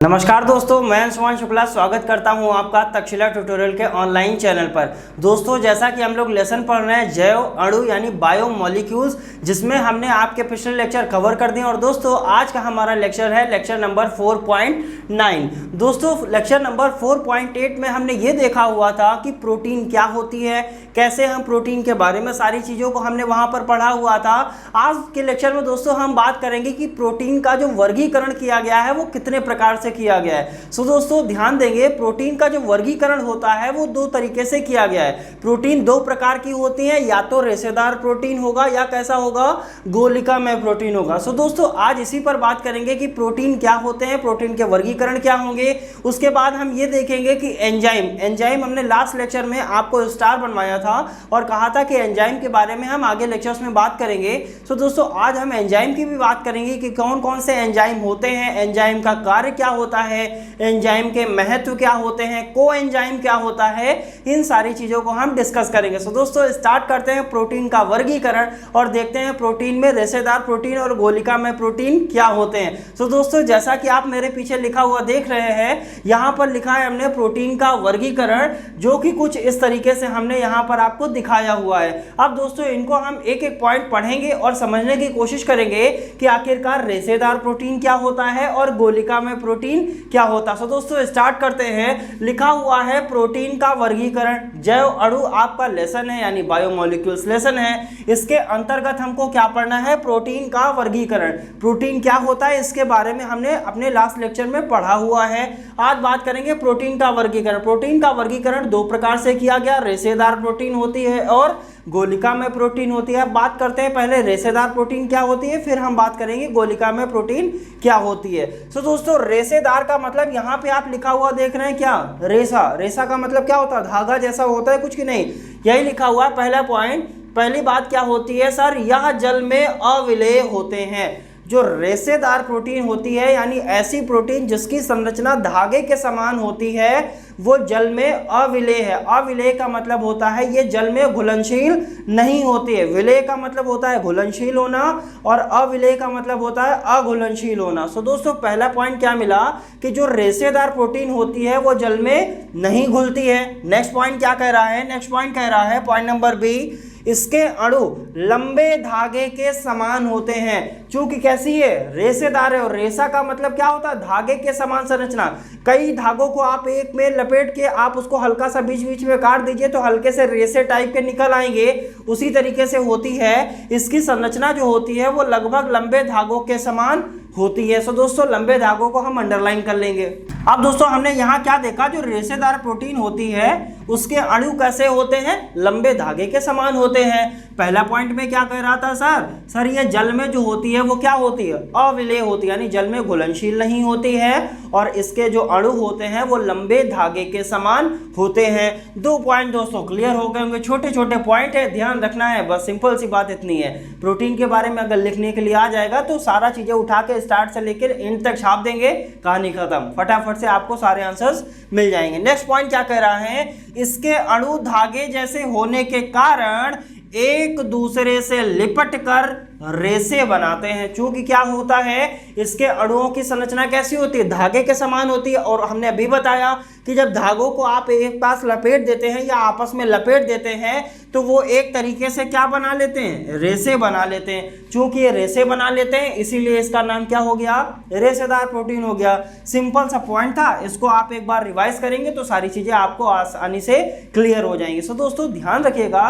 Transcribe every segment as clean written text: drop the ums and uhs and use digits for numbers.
नमस्कार दोस्तों, मैं सुमान शुक्ला स्वागत करता हूं आपका तक्षशिला ट्यूटोरियल के ऑनलाइन चैनल पर। दोस्तों, जैसा कि हम लोग लेसन पढ़ रहे हैं जैव अणु यानी बायो मॉलिक्यूल्स, जिसमें हमने आपके पिछले लेक्चर कवर कर दिए। और दोस्तों, आज का हमारा लेक्चर है लेक्चर नंबर 4.9। दोस्तों, लेक्चर नंबर 4.8 में हमने ये देखा हुआ था कि प्रोटीन क्या होती है, कैसे हम प्रोटीन के बारे में सारी चीज़ों को हमने वहाँ पर पढ़ा हुआ था। आज के लेक्चर में दोस्तों हम बात करेंगे कि प्रोटीन का जो वर्गीकरण किया गया है वो कितने प्रकार से किया गया है। सो दोस्तों ध्यान देंगे, प्रोटीन का जो वर्गीकरण होता है वो दो तरीके से किया गया है। प्रोटीन दो प्रकार की होती है, या तो रेशेदार प्रोटीन होगा या कैसा होगा, गोलिकामय प्रोटीन होगा। सो दोस्तों आज इसी पर बात करेंगे कि प्रोटीन क्या होते हैं, प्रोटीन के वर्गीकरण क्या होंगे। उसके बाद हम ये देखेंगे कि एंजाइम हमने लास्ट लेक्चर में आपको स्टार बनवाया था और कहा था कि एंजाइम के बारे में हम आगे लेक्चर्स में बात करेंगे। सो दोस्तों आज हम एंजाइम की भी बात करेंगे कि कौन कौन से एंजाइम होते हैं, एंजाइम का कार्य क्या होता है, एंजाइम के महत्व क्या होते हैं, को एंजाइम क्या होता है, इन सारी चीजों को हम डिस्कस करेंगे। सो दोस्तों स्टार्ट करते हैं प्रोटीन का वर्गीकरण और देखते हैं प्रोटीन में रेशेदार प्रोटीन और गोलिका में प्रोटीन क्या होते हैं। सो दोस्तों जैसा कि आप मेरे पीछे लिखा हुआ देख रहे हैं, यहां पर लिखा है हमने प्रोटीन का वर्गीकरण, जो कि कुछ इस तरीके से हमने यहां पर आपको दिखाया हुआ है। अब दोस्तों इनको हम एक एक पॉइंट पढ़ेंगे और समझने की कोशिश करेंगे कि आखिरकार रेशेदार प्रोटीन क्या होता है और गोलिका में प्रोटीन क्या होता है। सो दोस्तों स्टार्ट करते हैं। लिखा हुआ है प्रोटीन का वर्गीकरण, जैव अणु आपका लेसन है यानी बायोमोलिक्यूल्स लेसन है। इसके अंतर्गत हमको क्या पढ़ना है, प्रोटीन का वर्गीकरण। प्रोटीन क्या होता है इसके बारे में हमने अपने लास्ट लेक्चर में पढ़ा हुआ है। आज बात करेंगे प्रोटीन का वर्गीकरण। प्रोटीन का वर्गीकरण दो प्रकार से किया गया, रेशेदार प्रोटीन होती है और गोलिका में प्रोटीन होती है। बात करते हैं पहले रेशेदार प्रोटीन क्या होती है, फिर हम बात करेंगे गोलिका में प्रोटीन क्या होती है। सो दोस्तों रेशेदार का मतलब यहाँ पे आप लिखा हुआ देख रहे हैं क्या, रेशा। रेशा का मतलब क्या होता है, धागा जैसा होता है कुछ की नहीं, यही लिखा हुआ है पहला पॉइंट। पहली बात क्या होती है सर, यह जल में अविलेय होते हैं। जो रेशेदार प्रोटीन होती है यानी ऐसी प्रोटीन जिसकी संरचना धागे के समान होती है, वो जल में अविलेय है। अविलेय का मतलब होता है ये जल में घुलनशील नहीं होती है। विलेय का मतलब होता है घुलनशील होना और अविलेय का मतलब होता है अघुलनशील होना। सो दोस्तों पहला पॉइंट क्या मिला कि जो रेशेदार प्रोटीन होती है वो जल में नहीं घुलती है। नेक्स्ट पॉइंट क्या कह रहा है, नेक्स्ट पॉइंट कह रहा है पॉइंट नंबर बी, इसके अणु लंबे धागे के समान होते हैं। चूंकि कैसी है, रेशेदार है और रेशा का मतलब क्या होता है, धागे के समान संरचना। कई धागों को आप एक में लपेट के आप उसको हल्का सा बीच बीच में काट दीजिए तो हल्के से रेशे टाइप के निकल आएंगे, उसी तरीके से होती है इसकी संरचना जो होती है वो लगभग लंबे धागों के समान होती है। सो दोस्तों लंबे धागों को हम अंडरलाइन कर लेंगे। अब दोस्तों हमने यहाँ क्या देखा, जो रेशेदार प्रोटीन होती है उसके अणु कैसे होते हैं, लंबे धागे के समान होते हैं। पहला पॉइंट में क्या कह रहा था सर ये जल में जो होती है वो क्या होती है, अविलेय होती है, यानी जल में घुलनशील नहीं होती है और इसके जो अणु होते हैं वो लंबे धागे के समान होते हैं। दो पॉइंट दोस्तों क्लियर हो गए होंगे, छोटे छोटे पॉइंट है, ध्यान रखना है, बस सिंपल सी बात इतनी है। प्रोटीन के बारे में अगर लिखने के लिए आ जाएगा तो सारा चीजें उठा के स्टार्ट से लेकर एंड तक छाप देंगे, कहानी खत्म, फटाफट से आपको सारे आंसर्स मिल जाएंगे। नेक्स्ट पॉइंट क्या कह रहा है, इसके अणु धागे जैसे होने के कारण एक दूसरे से लिपट कर रेशे बनाते हैं। चूंकि क्या होता है, इसके अणुओं की संरचना कैसी होती है, धागे के समान होती है। और हमने अभी बताया कि जब धागों को आप एक पास लपेट देते हैं या आपस में लपेट देते हैं तो वो एक तरीके से क्या बना लेते हैं, रेशे बना लेते हैं। चूंकि ये रेशे बना लेते हैं इसीलिए इसका नाम क्या हो गया, रेशेदार प्रोटीन हो गया। सिंपल सा पॉइंट था, इसको आप एक बार रिवाइज करेंगे तो सारी चीजें आपको आसानी से क्लियर हो जाएंगी। सो दोस्तों ध्यान रखिएगा,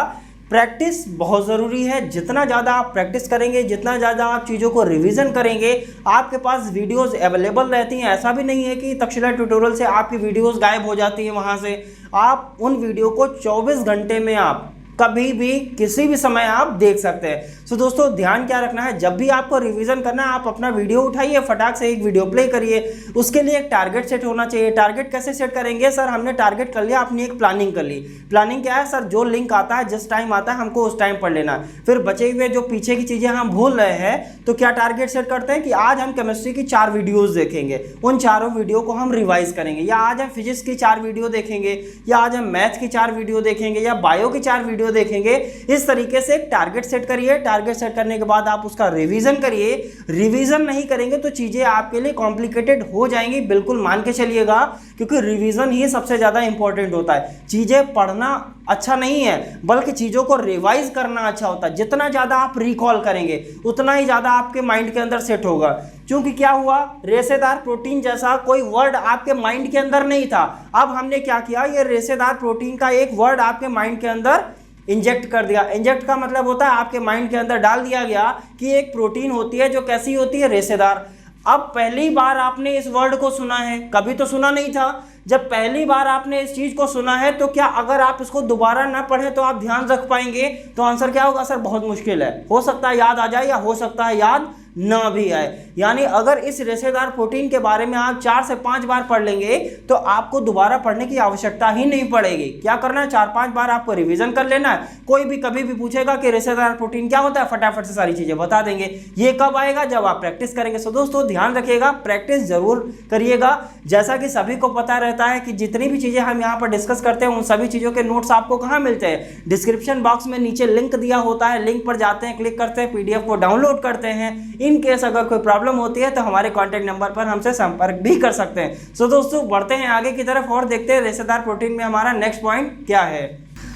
प्रैक्टिस बहुत ज़रूरी है। जितना ज़्यादा आप प्रैक्टिस करेंगे, जितना ज़्यादा आप चीज़ों को रिवीजन करेंगे, आपके पास वीडियोस अवेलेबल रहती हैं। ऐसा भी नहीं है कि तक्षशिला ट्यूटोरियल से आपकी वीडियोस गायब हो जाती हैं, वहाँ से आप उन वीडियो को 24 घंटे में आप कभी भी किसी भी समय आप देख सकते हैं। सो दोस्तों ध्यान क्या रखना है, जब भी आपको रिवीजन करना है आप अपना वीडियो उठाइए, फटाक से एक वीडियो प्ले करिए, उसके लिए एक टारगेट सेट होना चाहिए। टारगेट कैसे सेट करेंगे सर, हमने टारगेट कर लिया, अपनी एक प्लानिंग कर ली। प्लानिंग क्या है सर, जो लिंक आता है जिस टाइम आता है हमको उस टाइम पढ़ लेना। फिर बचे हुए जो पीछे की चीज़ें हम भूल रहे हैं तो क्या टारगेट सेट करते हैं कि आज हम केमिस्ट्री की 4 वीडियोज़ देखेंगे, उन चारों वीडियो को हम रिवाइज करेंगे, या आज हम फिजिक्स की 4 वीडियो देखेंगे, या आज हम मैथ की 4 वीडियो देखेंगे, या बायो की 4 वीडियो देखेंगे। इस तरीके से एक टारगेट सेट करिए। टारगेट सेट करने के बाद आप उसका रिवीजन करिए। रिवीजन नहीं करेंगे तो चीज़ें आपके लिए कॉम्प्लिकेटेड हो जाएंगी, बिल्कुल मान के चलिएगा, क्योंकि रिवीजन ही सबसे ज़्यादा इंपॉर्टेंट होता है। चीज़ें पढ़ना अच्छा नहीं है, बल्कि चीज़ों को रिवाइज करना अच्छा होता है। जितना ज़्यादा आप रिकॉल करेंगे उतना ही ज़्यादा आपके माइंड के अंदर सेट होगा। क्योंकि क्या हुआ, रेशेदार प्रोटीन जैसा कोई वर्ड आपके माइंड के अंदर नहीं था। अब हमने क्या किया, ये रेशेदार प्रोटीन का एक वर्ड आपके माइंड के अंदर इंजेक्ट कर दिया। इंजेक्ट का मतलब होता है आपके माइंड के अंदर डाल दिया गया कि एक प्रोटीन होती है जो कैसी होती है, रेशेदार। अब पहली बार आपने इस वर्ड को सुना है, कभी तो सुना नहीं था। जब पहली बार आपने इस चीज को सुना है तो क्या अगर आप इसको दोबारा ना पढ़े तो आप ध्यान रख पाएंगे? तो आंसर क्या होगा, सर बहुत मुश्किल है। हो सकता है याद आ जाए या हो सकता है याद ना भी आए। यानी अगर इस रेशेदार प्रोटीन के बारे में आप 4 से 5 बार पढ़ लेंगे तो आपको दोबारा पढ़ने की आवश्यकता ही नहीं पड़ेगी। क्या करना है, 4-5 बार आपको रिवीजन कर लेना है। कोई भी कभी भी पूछेगा कि रेशेदार प्रोटीन क्या होता है, फटाफट से सारी चीजें बता देंगे। ये कब आएगा, जब आप प्रैक्टिस करेंगे। सो दोस्तों ध्यान रखिएगा, प्रैक्टिस जरूर करिएगा। जैसा कि सभी को पता रहता है कि जितनी भी चीजें हम यहाँ पर डिस्कस करते हैं उन सभी चीजों के नोट्स आपको कहाँ मिलते हैं, डिस्क्रिप्शन बॉक्स में नीचे लिंक दिया होता है। लिंक पर जाते हैं, क्लिक करते हैं, पीडीएफ को डाउनलोड करते हैं। इन केस अगर कोई प्रॉब्लम होती है तो हमारे कॉन्टैक्ट नंबर पर हमसे संपर्क भी कर सकते हैं। सो दोस्तों बढ़ते हैं आगे की तरफ और देखते हैं रेशेदार प्रोटीन में हमारा नेक्स्ट पॉइंट क्या है।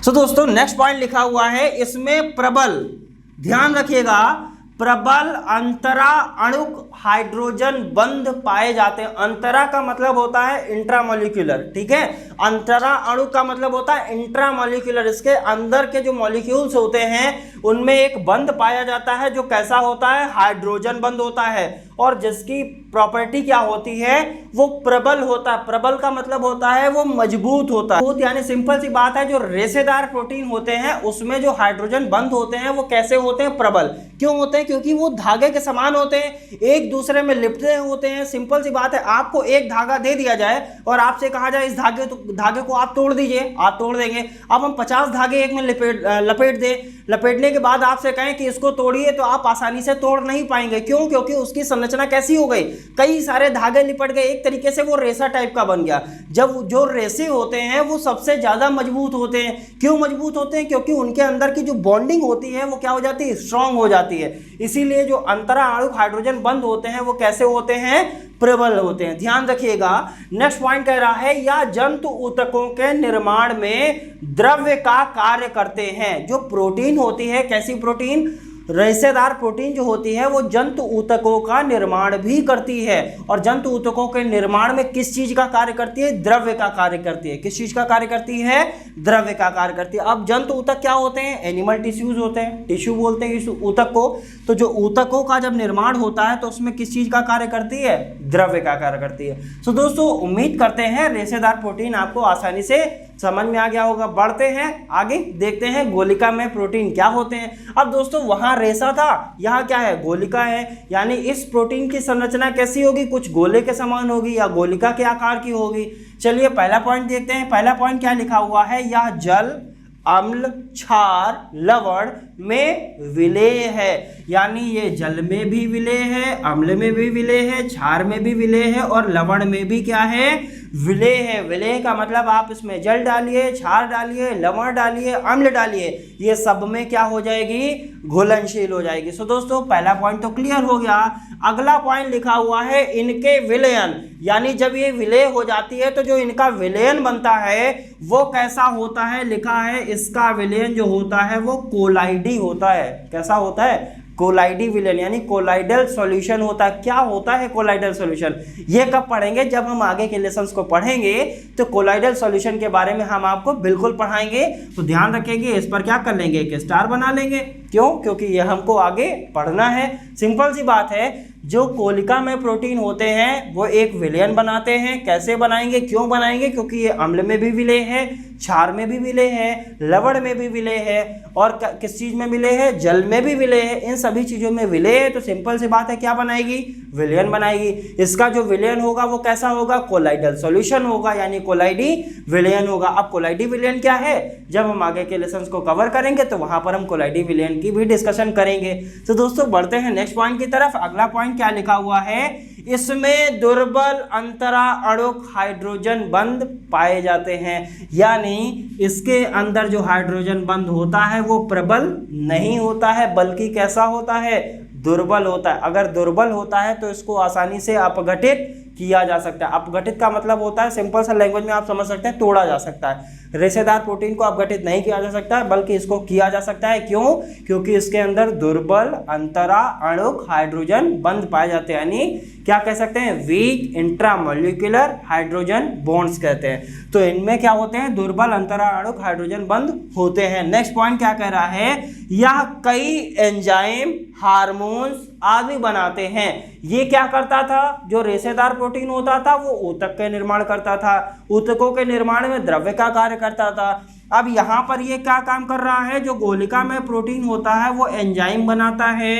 सो दोस्तों नेक्स्ट पॉइंट लिखा हुआ है इसमें प्रबल, ध्यान रखिएगा, प्रबल अंतरा अणुक हाइड्रोजन बंध पाए जाते हैं। अंतरा का मतलब होता है इंट्रामोलिक्यूलर, ठीक है। अंतरा अणु का मतलब होता है इंट्रामोलिक्यूलर। इसके अंदर के जो मॉलिक्यूल्स होते हैं उनमें एक बंध पाया जाता है जो कैसा होता है, हाइड्रोजन बंध होता है, और जिसकी प्रॉपर्टी क्या होती है, वो प्रबल होता है। प्रबल का मतलब होता है वो मजबूत होता है। यानी सिंपल सी बात है, जो रेशेदार प्रोटीन होते हैं उसमें जो हाइड्रोजन बंध होते हैं वो कैसे होते हैं, प्रबल। क्यों होते हैं, क्योंकि वो धागे के समान होते हैं, एक दूसरे में लिपटे होते हैं। सिंपल सी बात है, आपको एक धागा दे दिया जाए और आपसे कहा जाए इस धागे को आप तोड़ दीजिए, आप तोड़ देंगे। अब हम 50 धागे एक में लपेट दें, लपेटने के बाद आपसे कहें कि इसको तोड़िए, तो आप आसानी से तोड़ नहीं पाएंगे। क्यों, क्योंकि उसकी संरचना कैसी हो गई, कई सारे धागे लिपट गए, एक तरीके से वो रेशा टाइप का बन गया। जब जो रेशे होते हैं वो सबसे ज्यादा मजबूत होते हैं। क्यों मजबूत होते हैं, क्योंकि उनके अंदर की जो बॉन्डिंग होती है वो क्या हो जाती है, स्ट्रांग हो जाती है। इसीलिए जो अंतरा अणुक हाइड्रोजन बंध होते हैं वो कैसे होते हैं, प्रबल होते हैं। ध्यान रखिएगा। नेक्स्ट पॉइंट कह रहा है या जंतु ऊतकों के निर्माण में द्रव्य का कार्य करते हैं। जो प्रोटीन होती है, कैसी प्रोटीन, रेशेदार प्रोटीन जो होती है वो जंतु ऊतकों का निर्माण भी करती है। और जंतु ऊतकों के निर्माण में किस चीज का कार्य करती है, द्रव्य का कार्य करती है। किस चीज का कार्य करती है, द्रव्य का कार्य करती है। अब जंतु ऊतक क्या होते हैं, एनिमल टिश्यूज होते हैं, टिश्यू बोलते हैं इस ऊतक को। तो जो ऊतकों का जब निर्माण होता है तो उसमें किस चीज का कार्य करती है, द्रव्य का कार्य करती है। तो दोस्तों उम्मीद करते हैं रेशेदार प्रोटीन आपको आसानी से समझ में आ गया होगा। बढ़ते हैं आगे, देखते हैं गोलिका में प्रोटीन क्या होते हैं। अब दोस्तों वहां रेशा था, यहाँ क्या है, गोलिका है। यानी इस प्रोटीन की संरचना कैसी होगी, कुछ गोले के समान होगी या गोलिका के आकार की होगी। चलिए पहला पॉइंट देखते हैं। पहला पॉइंट क्या लिखा हुआ है, यह जल, अम्ल, क्षार, लवण में विलेय है। यानी ये जल में भी विलेय है, अम्ल में भी विलेय है, क्षार में भी विलेय है और लवण में भी क्या है, विलेय है। विलेय का मतलब आप इसमें जल डालिए, क्षार डालिए, लवण डालिए, अम्ल डालिए, ये सब में क्या हो जाएगी, घुलनशील हो जाएगी। सो दोस्तों पहला पॉइंट तो क्लियर हो गया। अगला पॉइंट लिखा हुआ है इनके विलयन। यानी जब ये विलेय हो जाती है तो जो इनका विलयन बनता है वो कैसा होता है, लिखा है इसका विलयन जो होता है वो कोलाइडी होता है। कैसा होता है, कोलाइडी विलयन, यानी कोलाइडल सॉल्यूशन होता है। क्या होता है कोलाइडल सॉल्यूशन, ये कब पढ़ेंगे, जब हम आगे के लेसन्स को पढ़ेंगे तो कोलाइडल सॉल्यूशन के बारे में हम आपको बिल्कुल पढ़ाएंगे। तो ध्यान रखेंगे, इस पर क्या कर लेंगे, एक स्टार बना लेंगे। क्यों, क्योंकि ये हमको आगे पढ़ना है। सिंपल सी बात है, जो कोलिका में प्रोटीन होते हैं वो एक विलयन बनाते हैं। कैसे बनाएंगे, क्यों बनाएंगे, क्योंकि ये अम्ल में भी विलेय है, क्षार में भी विलेय है, लवण में भी विलेय है और किस चीज में विलेय है, जल में भी विलेय है। इन सभी चीजों में विलेय है। तो सिंपल सी बात है, क्या बनाएगी, विलयन बनाएगी। इसका जो विलयन होगा वो कैसा होगा, कोलाइडल सॉल्यूशन होगा, यानी कोलाइडी विलयन होगा। अब कोलाइडी विलयन क्या है, जब हम आगे के लेसन्स को कवर करेंगे तो वहां पर हम कोलाइडी विलयन की भी डिस्कशन करेंगे। तो दोस्तों बढ़ते हैं नेक्स्ट पॉइंट की तरफ। अगला पॉइंट क्या लिखा हुआ है, इसमें दुर्बल अंतरा अणुक हाइड्रोजन बंध पाए जाते हैं, यानी इसके अंदर जो हाइड्रोजन बंध होता है वो प्रबल नहीं होता है, बल्कि कैसा होता है, दुर्बल होता है। अगर दुर्बल होता है तो इसको आसानी से अपघटित किया जा सकता है। अपघटित का मतलब होता है, सिंपल सा लैंग्वेज में आप समझ सकते हैं, तोड़ा जा सकता है। रेशेदार प्रोटीन को अपघटित नहीं किया जा सकता है, बल्कि इसको किया जा सकता है। क्यों? क्योंकि इसके अंदर दुर्बल अंतरा अणुक हाइड्रोजन बंध पाए जाते हैं, यानी क्या कह सकते हैं, वीक इंट्रामोलिकुलर हाइड्रोजन बॉन्ड्स कहते हैं। तो इनमें क्या होते हैं, दुर्बल अंतरा अणुक हाइड्रोजन बंध होते हैं। नेक्स्ट पॉइंट क्या कह रहा है, यह कई एंजाइम, हार्मोन्स आदि बनाते हैं। ये क्या करता था, जो रेशेदार प्रोटीन होता था वो ऊतक के निर्माण करता था, ऊतकों के निर्माण में द्रव्य का कार्य करता था। अब यहाँ पर ये क्या काम कर रहा है, जो गोलिका में प्रोटीन होता है वो एंजाइम बनाता है,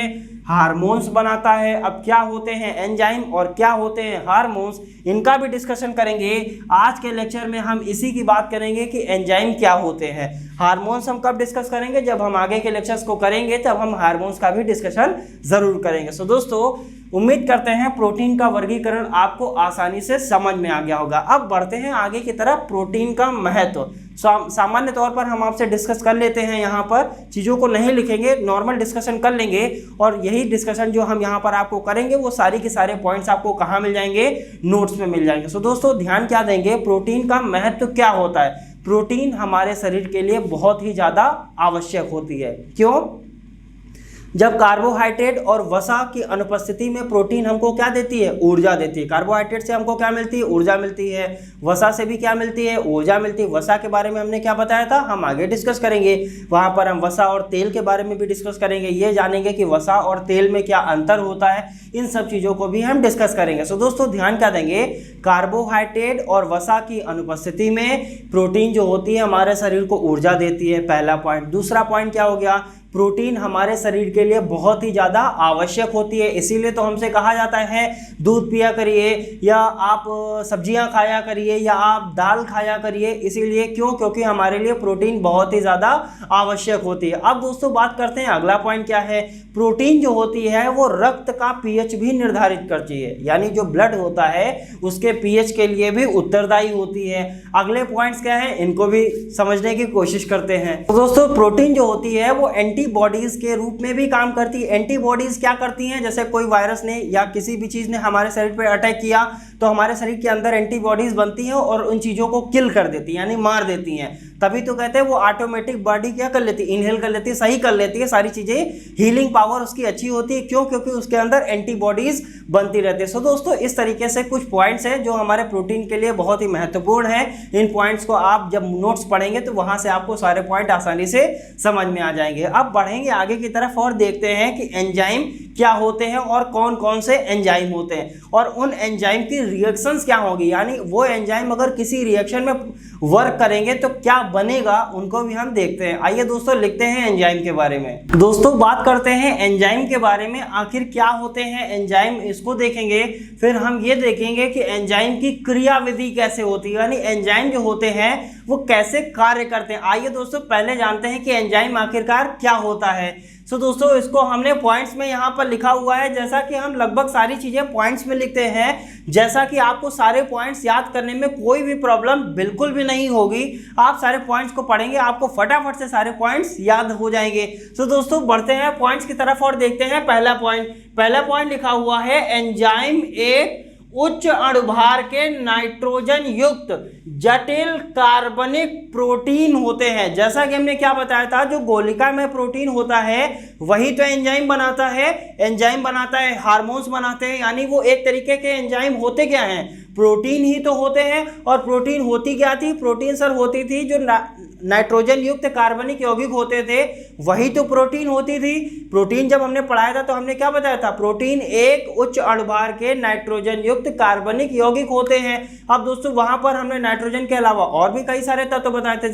हार्मोन्स बनाता है। अब क्या होते हैं एंजाइम और क्या होते हैं हार्मोन्स, इनका भी डिस्कशन करेंगे। आज के लेक्चर में हम इसी की बात करेंगे कि एंजाइम क्या होते हैं। हार्मोन्स हम कब डिस्कस करेंगे, जब हम आगे के लेक्चर्स को करेंगे तब हम हार्मोन्स का भी डिस्कशन जरूर करेंगे। सो दोस्तों, उम्मीद करते हैं प्रोटीन का वर्गीकरण आपको आसानी से समझ में आ गया होगा। अब बढ़ते हैं आगे की तरफ, प्रोटीन का महत्व। सामान्य तौर पर हम आपसे डिस्कस कर लेते हैं, यहाँ पर चीज़ों को नहीं लिखेंगे, नॉर्मल डिस्कशन कर लेंगे। और यही डिस्कशन जो हम यहाँ पर आपको करेंगे वो सारी के सारे पॉइंट्स आपको कहाँ मिल जाएंगे, नोट्स में मिल जाएंगे। सो दोस्तों, ध्यान क्या देंगे, प्रोटीन का महत्व क्या होता है। प्रोटीन हमारे शरीर के लिए बहुत ही ज़्यादा आवश्यक होती है। क्यों? जब कार्बोहाइड्रेट और वसा की अनुपस्थिति में प्रोटीन हमको क्या देती है, ऊर्जा देती है। कार्बोहाइड्रेट से हमको क्या मिलती है, ऊर्जा मिलती है। वसा से भी क्या मिलती है, ऊर्जा मिलती है। वसा के बारे में हमने क्या बताया था, हम आगे डिस्कस करेंगे। वहाँ पर हम वसा और तेल के बारे में भी डिस्कस करेंगे, ये जानेंगे कि वसा और तेल में क्या अंतर होता है, इन सब चीज़ों को भी हम डिस्कस करेंगे। सो दोस्तों, ध्यान क्या देंगे, कार्बोहाइड्रेट और वसा की अनुपस्थिति में प्रोटीन जो होती है हमारे शरीर को ऊर्जा देती है, पहला पॉइंट। दूसरा पॉइंट क्या हो गया, प्रोटीन हमारे शरीर के लिए बहुत ही ज़्यादा आवश्यक होती है। इसीलिए तो हमसे कहा जाता है दूध पिया करिए, या आप सब्जियां खाया करिए, या आप दाल खाया करिए। इसीलिए क्यों, क्योंकि हमारे लिए प्रोटीन बहुत ही ज़्यादा आवश्यक होती है। अब दोस्तों बात करते हैं, अगला पॉइंट क्या है, प्रोटीन जो होती है वो रक्त का पीएच भी निर्धारित करती है, यानी जो ब्लड होता है उसके पीएच के लिए भी उत्तरदायी होती है। अगले पॉइंट्स क्या है, इनको भी समझने की कोशिश करते हैं। तो दोस्तों, प्रोटीन जो होती है वो एंटीबॉडीज के रूप में भी काम करती है। एंटीबॉडीज क्या करती हैं, जैसे कोई वायरस ने या किसी भी चीज़ ने हमारे शरीर पर अटैक किया तो हमारे शरीर के अंदर एंटीबॉडीज बनती हैं और उन चीज़ों को किल कर देती हैं, यानी मार देती हैं। तभी तो कहते हैं वो ऑटोमेटिक बॉडी क्या कर लेती है, इनहेल कर लेती है, सही कर लेती है सारी चीज़ें, हीलिंग पावर उसकी अच्छी होती है। क्यों? क्योंकि उसके अंदर एंटीबॉडीज बनती रहती है। सो दोस्तों, इस तरीके से कुछ पॉइंट्स हैं जो हमारे प्रोटीन के लिए बहुत ही महत्वपूर्ण है। इन पॉइंट्स को आप जब नोट्स पढ़ेंगे तो वहां से आपको सारे पॉइंट आसानी से समझ में आ जाएंगे। अब बढ़ेंगे आगे की तरफ और देखते हैं कि एंजाइम क्या होते हैं और कौन कौन से एंजाइम होते हैं, और उन एंजाइम की रिएक्शंस क्या होगी, यानी वो एंजाइम अगर किसी रिएक्शन में वर्क करेंगे तो क्या बनेगा, उनको भी हम देखते हैं। आइए दोस्तों, लिखते हैं एंजाइम के बारे में। दोस्तों, बात करते हैं एंजाइम के बारे में, आखिर क्या होते हैं एंजाइम, इसको देखेंगे। फिर हम ये देखेंगे कि एंजाइम की क्रियाविधि कैसे होती है, यानी एंजाइम जो होते हैं वो कैसे कार्य करते हैं। आइए दोस्तों, पहले जानते हैं कि एंजाइम आखिरकार क्या होता है। सो दोस्तों, इसको हमने पॉइंट्स में यहाँ पर लिखा हुआ है, जैसा कि हम लगभग सारी चीज़ें पॉइंट्स में लिखते हैं, जैसा कि आपको सारे पॉइंट्स याद करने में कोई भी प्रॉब्लम बिल्कुल भी नहीं होगी। आप सारे पॉइंट्स को पढ़ेंगे, आपको फटाफट से सारे पॉइंट्स याद हो जाएंगे। सो दोस्तों, बढ़ते हैं पॉइंट्स की तरफ और देखते हैं पहला पॉइंट लिखा हुआ है, एंजाइम एक उच्च अणुभार के नाइट्रोजन युक्त जटिल कार्बनिक प्रोटीन होते हैं। जैसा कि हमने क्या बताया था, जो गोलिका में प्रोटीन होता है वही तो एंजाइम बनाता है। एंजाइम बनाता है, हार्मोन्स बनाते हैं, यानी वो एक तरीके के एंजाइम होते क्या हैं, प्रोटीन ही तो होते हैं। और प्रोटीन होती क्या थी, प्रोटीन सर होती थी जो नाइट्रोजन युक्त कार्बनिक यौगिक होते थे, वही तो प्रोटीन होती थी। प्रोटीन जब हमने पढ़ाया था तो हमने क्या बताया था, प्रोटीन एक उच्च अणुभार के नाइट्रोजन युक्त कार्बनिक यौगिक होते हैं। अब दोस्तों, वहां पर हमने नाइट्रोजन के अलावा और भी कई सारे तत्व बताए थे,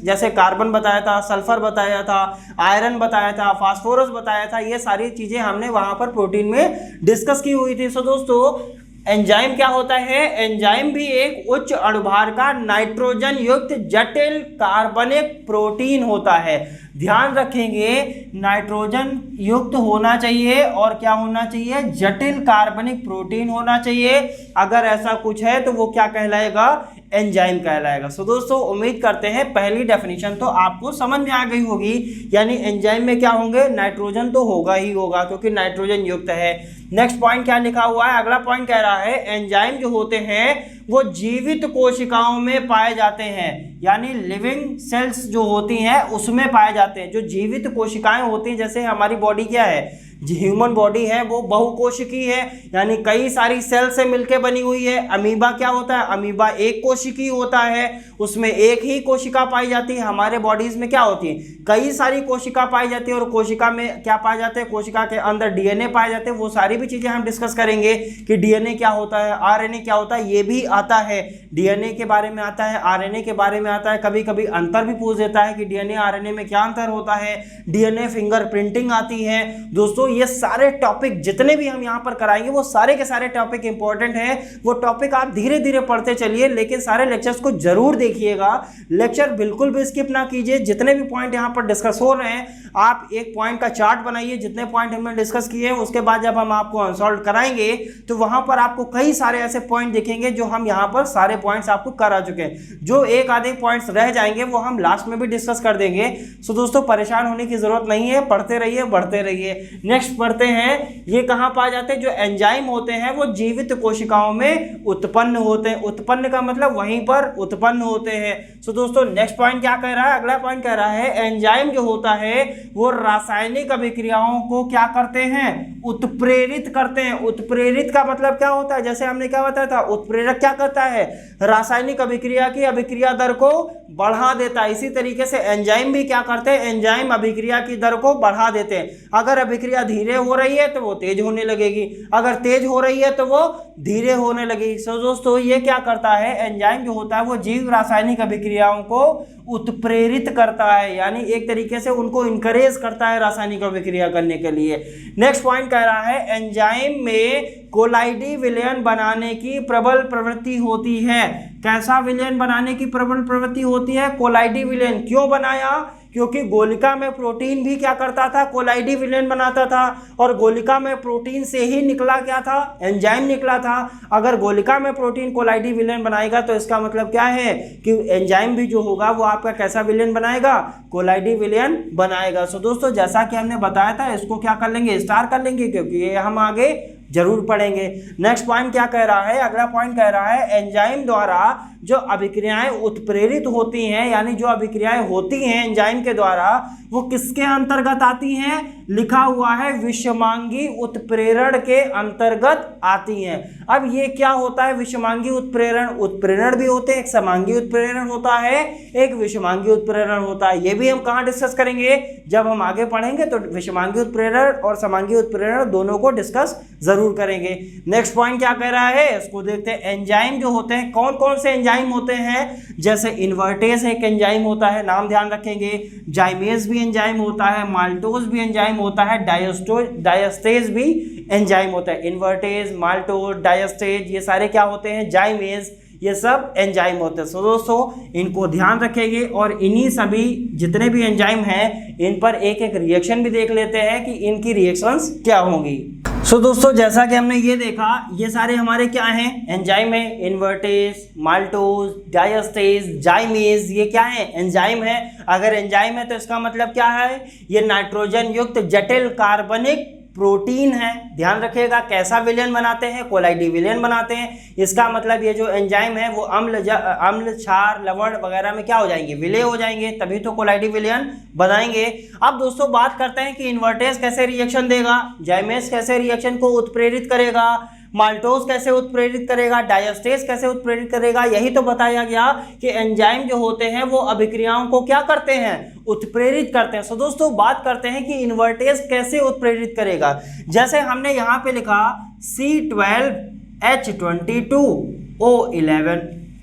जैसे कार्बन बताया था, सल्फर बताया था, आयरन बताया था, फास्फोरस बताया था। ये सारी चीजें हमने वहां पर प्रोटीन में डिस्कस की हुई थी। सो दोस्तों, एंजाइम क्या होता है, एंजाइम भी एक उच्च अणुभार का नाइट्रोजन युक्त जटिल कार्बनिक प्रोटीन होता है। ध्यान रखेंगे नाइट्रोजन युक्त होना चाहिए और क्या होना चाहिए, जटिल कार्बनिक प्रोटीन होना चाहिए। अगर ऐसा कुछ है तो वो क्या कहलाएगा, एंजाइम कहलाएगा। सो दोस्तों उम्मीद करते हैं पहली डेफिनेशन तो आपको समझ में आ गई होगी, यानी एंजाइम में क्या होंगे, नाइट्रोजन तो होगा ही होगा क्योंकि नाइट्रोजन युक्त है। नेक्स्ट पॉइंट क्या लिखा हुआ है, अगला पॉइंट कह रहा है एंजाइम जो होते हैं वो जीवित कोशिकाओं में पाए जाते हैं, यानी लिविंग सेल्स जो होती हैं उसमें पाए जाते हैं। जो जीवित कोशिकाएं होती हैं, जैसे हमारी बॉडी क्या है, ह्यूमन बॉडी है वो बहुकोशिकीय है, यानी कई सारी सेल से मिलकर बनी हुई है। अमीबा क्या होता है, अमीबा एक कोशिकीय होता है, उसमें एक ही कोशिका पाई जाती है। हमारे बॉडीज में क्या होती है, कई सारी कोशिका पाई जाती है और कोशिका में क्या पाए जाते हैं, कोशिका के अंदर डीएनए पाए जाते हैं। वो सारी भी चीजें हम डिस्कस करेंगे कि डीएनए क्या होता है, आरएनए क्या होता है, ये भी आता है। डीएनए के बारे में आता है, आरएनए के बारे में आता है। कभी कभी अंतर भी पूछ देता है कि डीएनए आरएनए में क्या अंतर होता है, डीएनए फिंगरप्रिंटिंग आती है। दोस्तों ये सारे टॉपिक जितने भी हम यहाँ पर कराएंगे वो सारे के सारे टॉपिक इंपॉर्टेंट हैं। वो टॉपिक आप धीरे धीरे पढ़ते चलिए, लेकिन सारे लेक्चर्स को जरूर देखिएगा। लेक्चर बिल्कुल भी स्किप ना कीजिए। जितने भी पॉइंट यहाँ पर डिस्कस हो रहे हैं आप एक पॉइंट का चार्ट बनाइए, जितने पॉइंट हमने डिस्कस किए हैं उसके बाद जब हम आपको अनसॉल्व कराएंगे तो वहां पर आपको कई सारे ऐसे पॉइंट दिखेंगे जो हम यहाँ पर सारे पॉइंट्स आपको करा चुके हैं। जो एक आधे पॉइंट्स रह जाएंगे वो हम लास्ट में भी डिस्कस कर देंगे। सो दोस्तों परेशान होने की जरूरत नहीं है, पढ़ते रहिए बढ़ते रहिए। नेक्स्ट पढ़ते हैं, ये कहाँ पाए जाते हैं, जो एंजाइम होते हैं वो जीवित कोशिकाओं में उत्पन्न होते हैं। उत्पन्न का मतलब वहीं पर उत्पन्न होते हैं। सो दोस्तों नेक्स्ट पॉइंट क्या कह रहा है, अगला पॉइंट कह रहा है एंजाइम जो होता है वो रासायनिक अभिक्रियाओं को क्या करते हैं, उत्प्रेरित करते हैं। उत्प्रेरित का मतलब क्या होता है, जैसे हमने क्या बताया था, उत्प्रेरक क्या करता है, रासायनिक अभिक्रिया की अभिक्रिया दर को बढ़ा देता है। इसी तरीके से एंजाइम भी क्या करते हैं, एंजाइम अभिक्रिया की दर को बढ़ा देते हैं। अगर अभिक्रिया धीरे हो रही है तो वो तेज होने लगेगी, अगर तेज हो रही है तो वो धीरे होने लगेगी। सो दोस्तों ये क्या करता है, एंजाइम जो होता है वो जीव रासायनिक अभिक्रियाओं को उत्प्रेरित करता है, यानी एक तरीके से उनको इंकरेज करता है रासायनिक अभिक्रिया करने के लिए। नेक्स्ट पॉइंट कह रहा है एंजाइम में कोलाइडी विलयन बनाने की प्रबल प्रवृत्ति होती है। कैसा विलयन बनाने की प्रबल प्रवृत्ति होती है, कोलाइडी विलयन। क्यों बनाया, क्योंकि गोलिका में प्रोटीन भी क्या करता था, कोलाइडी विलयन बनाता था, और गोलिका में प्रोटीन से ही निकला क्या था, एंजाइम निकला था। अगर गोलिका में प्रोटीन कोलाइडी विलयन बनाएगा तो इसका मतलब क्या है कि एंजाइम भी जो होगा वो आपका कैसा विलयन बनाएगा, कोलाइडी विलयन बनाएगा। सो दोस्तों जैसा कि हमने बताया था इसको क्या कर लेंगे, स्टार कर लेंगे, क्योंकि ये हम आगे जरूर पढ़ेंगे। नेक्स्ट पॉइंट क्या कह रहा है, अगला पॉइंट कह रहा है एंजाइम द्वारा जो अभिक्रियाएं उत्प्रेरित होती हैं, यानी जो अभिक्रियाएं होती हैं एंजाइम के द्वारा वो किसके अंतर्गत आती हैं, लिखा हुआ है विषमांगी उत्प्रेरण के अंतर्गत आती हैं। अब ये क्या होता है, विषमांगी उत्प्रेरण, उत्प्रेरण भी होते हैं, एक समांगी उत्प्रेरण होता है, एक विषमांगी उत्प्रेरण होता है। ये भी हम कहाँ डिस्कस करेंगे, जब हम आगे पढ़ेंगे तो विषमांगी उत्प्रेरण और समांगी उत्प्रेरण दोनों को डिस्कस जरूर करेंगे। नेक्स्ट पॉइंट क्या कह रहा है, इसको देखते हैं। एंजाइम जो होते हैं, कौन कौन से एंजाइम होते हैं, जैसे इन्वर्टेज एक एंजाइम होता है, नाम ध्यान रखेंगे, जाइमेज भी एंजाइम होता है, माल्टोज भी एंजाइम होता है, डायस्टेज भी एंजाइम होता है। इन्वर्टेज, माल्टोज, डायस्टेज ये सारे क्या होते हैं, जाइमेज, ये सब एंजाइम होते हैं। सो दोस्तों इनको ध्यान रखेंगे और इन्हीं सभी जितने भी एंजाइम हैं इन पर एक एक रिएक्शन भी देख लेते हैं कि इनकी रिएक्शंस क्या होंगी। सो दोस्तों जैसा कि हमने ये देखा, ये सारे हमारे क्या हैं, एंजाइम है। इन्वर्टेज, माल्टोज, डायस्टेज, जाइमेज ये क्या है, एंजाइम है। अगर एंजाइम है तो इसका मतलब क्या है, ये नाइट्रोजन युक्त जटिल कार्बनिक प्रोटीन है। ध्यान रखिएगा कैसा विलयन बनाते हैं, कोलाइडी विलयन बनाते हैं। इसका मतलब ये जो एंजाइम है वो अम्ल, क्षार, लवण वगैरह में क्या हो जाएंगे, विलय हो जाएंगे, तभी तो कोलाइडी विलयन बनाएंगे। अब दोस्तों बात करते हैं कि इन्वर्टेज कैसे रिएक्शन देगा, जाइमेज कैसे रिएक्शन को उत्प्रेरित करेगा, माल्टोज कैसे उत्प्रेरित करेगा, डायस्टेज कैसे उत्प्रेरित करेगा। यही तो बताया गया कि एंजाइम जो होते हैं वो अभिक्रियाओं को क्या करते हैं, उत्प्रेरित करते हैं। सो दोस्तों बात करते हैं कि इन्वर्टेज कैसे उत्प्रेरित करेगा। जैसे हमने यहाँ पे लिखा C12H22O11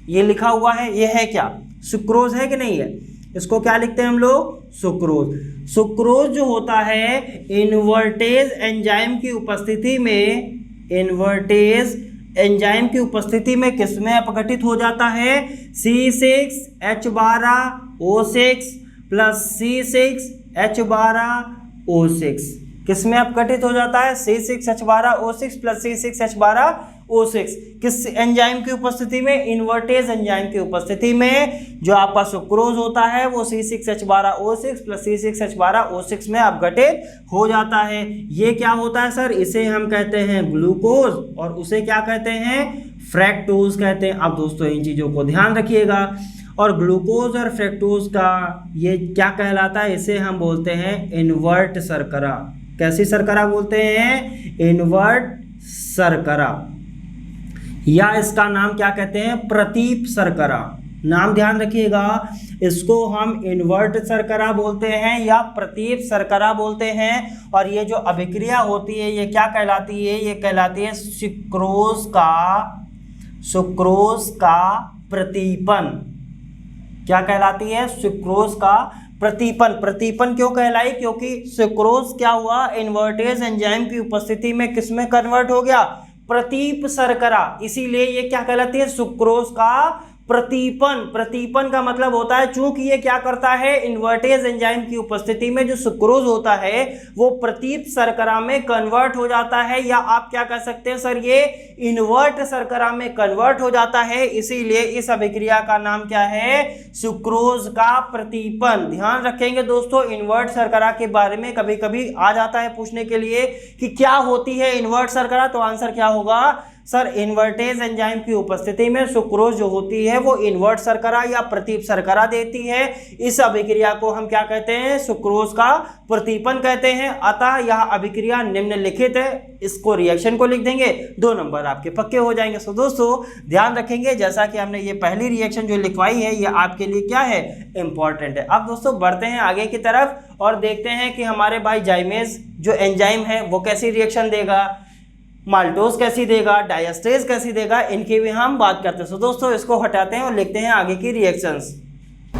ये लिखा हुआ है, ये है क्या, सुक्रोज है कि नहीं है, इसको क्या लिखते हैं हम लोग, सुक्रोज। सुक्रोज जो होता है इन्वर्टेज एंजाइम की उपस्थिति में, इन्वर्टेज एंजाइम की उपस्थिति में किसमें अपघटित हो जाता है, C6H12O6 प्लस C6 C6H12O6 किस में अपघटित हो जाता है? C6H12O6 प्लस C6H12O6 किस एंजाइम की उपस्थिति में? इन्वर्टेज एंजाइम की उपस्थिति में जो आपका सुक्रोज होता है वो C6H12O6 प्लस C6H12O6 में अपघटित हो जाता है। ये क्या होता है सर? इसे हम कहते हैं ग्लूकोज और उसे क्या कहते हैं? फ्रैक्टोज कहते हैं। अब दोस्तों इन चीज़ों को ध्यान रखिएगा। और ग्लूकोज और फ्रैक्टोज का ये क्या कहलाता है? इसे हम बोलते हैं इन्वर्ट शर्करा। कैसी शर्करा बोलते हैं? इन्वर्ट शर्करा, या इसका नाम क्या कहते हैं? प्रतीप शर्करा। नाम ध्यान रखिएगा, इसको हम इन्वर्ट शर्करा बोलते हैं या प्रतीप शर्करा बोलते हैं। और ये जो अभिक्रिया होती है ये क्या कहलाती है? ये कहलाती है सुक्रोज का प्रतीपन। क्या कहलाती है? सुक्रोज का प्रतीपन। प्रतीपन क्यों कहलाई? क्योंकि सुक्रोज क्या हुआ? इन्वर्टेज एंजाइम की उपस्थिति में किस में कन्वर्ट हो गया? प्रतीप शर्करा। इसीलिए ये क्या कहलाती है? सुक्रोज का प्रतीपन। प्रतीपन का मतलब होता है चूंकि ये क्या करता है? इन्वर्टेज एंजाइम की उपस्थिति में जो सुक्रोज होता है वो प्रतीप शर्करा में कन्वर्ट हो जाता है, या आप क्या कह सकते हैं सर? ये इन्वर्ट शर्करा में कन्वर्ट हो जाता है। इसीलिए इस अभिक्रिया का नाम क्या है? सुक्रोज का प्रतीपन। ध्यान रखेंगे दोस्तों, इन्वर्ट शर्करा के बारे में कभी कभी आ जाता है पूछने के लिए कि क्या होती है इन्वर्ट शर्करा, तो आंसर क्या होगा सर? इन्वर्टेज एंजाइम की उपस्थिति में सुक्रोज जो होती है वो इन्वर्ट शर्करा या प्रतीप शर्करा देती है। इस अभिक्रिया को हम क्या कहते हैं? सुक्रोज का प्रतीपन कहते हैं। अतः यह अभिक्रिया निम्नलिखित है। इसको रिएक्शन को लिख देंगे, 2 नंबर आपके पक्के हो जाएंगे। सो दोस्तों ध्यान रखेंगे, जैसा कि हमने ये पहली रिएक्शन जो लिखवाई है ये आपके लिए क्या है? इंपॉर्टेंट है। अब दोस्तों बढ़ते हैं आगे की तरफ और देखते हैं कि हमारे भाई जाइमेज जो एंजाइम है वो कैसी रिएक्शन देगा, माल्टोज कैसी देगा, डायस्टेज कैसी देगा, इनकी भी हम बात करते हैं। सो दोस्तों इसको हटाते हैं और लिखते हैं आगे की रिएक्शंस।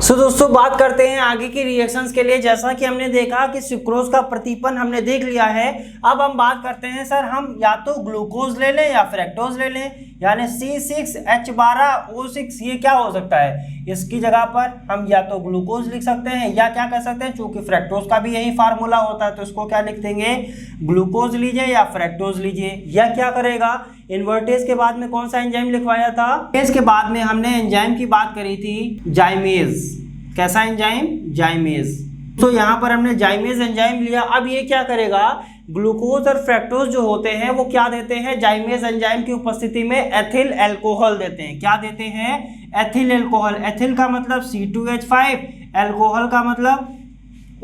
सो दोस्तों बात करते हैं आगे की रिएक्शंस के लिए। जैसा कि हमने देखा कि सुक्रोज का प्रतीपन हमने देख लिया है। अब हम बात करते हैं सर, हम या तो ग्लूकोज ले लें या फ्रैक्टोज ले लें, यानी C6H12O6 ये क्या हो सकता है? इसकी जगह पर हम या तो ग्लूकोज लिख सकते हैं या क्या कह सकते हैं, चूंकि फ्रैक्टोज का भी यही फार्मूला होता है तो इसको क्या लिख देंगे? ग्लूकोज लीजिए या फ्रैक्टोज लीजिए। यह क्या करेगा? इन्वर्टेज के बाद में कौन सा एंजाइम लिखवाया था? इसके बाद में हमने एंजाइम की बात करी थी जाइमेज। कैसा एंजाइम? जाइमेज। तो यहाँ पर हमने जाइमेज एंजाइम लिया। अब ये क्या करेगा? ग्लूकोज और फ्रैक्टोज जो होते हैं वो क्या देते हैं? जाइमेज एंजाइम की उपस्थिति में एथिल अल्कोहल देते हैं। क्या देते हैं? Ethyl alcohol. एथिल का मतलब C2H5, अल्कोहल का मतलब